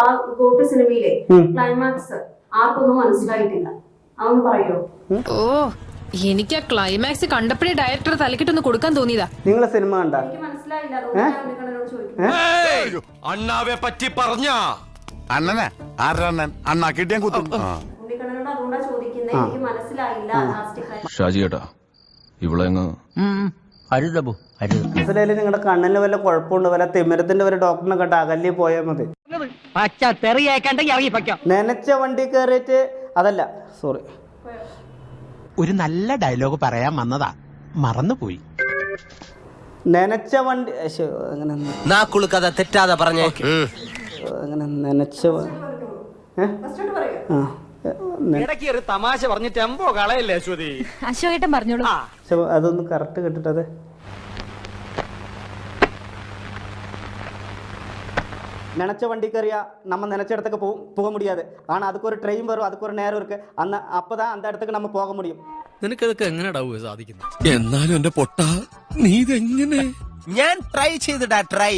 ആ ഗോട്ട് സിനിമയിലെ ക്ലൈമാക്സ് ആർക്കൊന്നും മനസ്സിലായിട്ടില്ല, അതൊന്ന് പറയോ? ഓ, എനിക്ക് ആ ക്ലൈമാക്സ് കണ്ടപ്പോഴേ ഡയറക്ടർ തലക്കിട്ടൊന്ന് കൊടുക്കാൻ തോന്നിയതാ. നിങ്ങളെ സിനിമ കണ്ട? എനിക്ക് മനസ്സിലായില്ല, അതുകൊണ്ട് ഞാൻ ഉണ്ണിക്കണ്ണനോട് ചോദിക്കുന്നു. അണ്ണാവെ പറ്റി പറഞ്ഞ അണ്ണനെ ആരണ്ണൻ അണ്ണാക്കിട്ട് കുത്തും. ഉണ്ണിക്കണ്ണനോട് അതുകൊണ്ടാ ചോദിക്കുന്നത്, എനിക്ക് മനസ്സിലായില്ല ലാസ്റ്റ് ക്ലൈമാക്സ്. ഷാജി ഏട്ടാ ഇവിടെ മനസ്സിലായാലും നിങ്ങളുടെ കണ്ണിന് വല്ല കുഴപ്പമുണ്ട്, വല്ല തിമിരത്തിന്റെ വല്ല ഡോക്ടറിനെ കണ്ട അകല്ലേ പോയാൽ മതി. നനച്ച വണ്ടി കയറിയിട്ട് അതല്ല, സോറി, ഒരു നല്ല ഡയലോഗ് പറയാൻ വന്നതാ, മറന്നുപോയി. നനച്ച വണ്ടി കഥ തെറ്റാതെ പറഞ്ഞേ. അങ്ങനെ നനച്ച ഫസ്റ്റ് പറയോ? തമാശ പറഞ്ഞ് ടെമ്പോ കളയല്ലേ അശ്വതി? അശോകേട്ടൻ പറഞ്ഞോളൂ. അതൊന്ന് കറക്റ്റ് കിട്ടിട്ടത്. நினச்ச வண்டி கறியா நம்ம நினச்ச இடத்துக்கு போக முடியாது. ஆனால் அதுக்கு ஒரு ட்ரெயின் வரும், அதுக்கு ஒரு நேரம் இருக்கு. அப்போ தான் அந்த இடத்துக்கு நம்ம போக முடியும். നിനക്കതൊക്കെ എങ്ങനെയാ സാധിക്കുന്നത്? എന്നാലും എന്റെ പൊട്ട നീ ഇതെങ്ങനെ? ഞാൻ ട്രൈ ചെയ്തിടാ, ട്രൈ.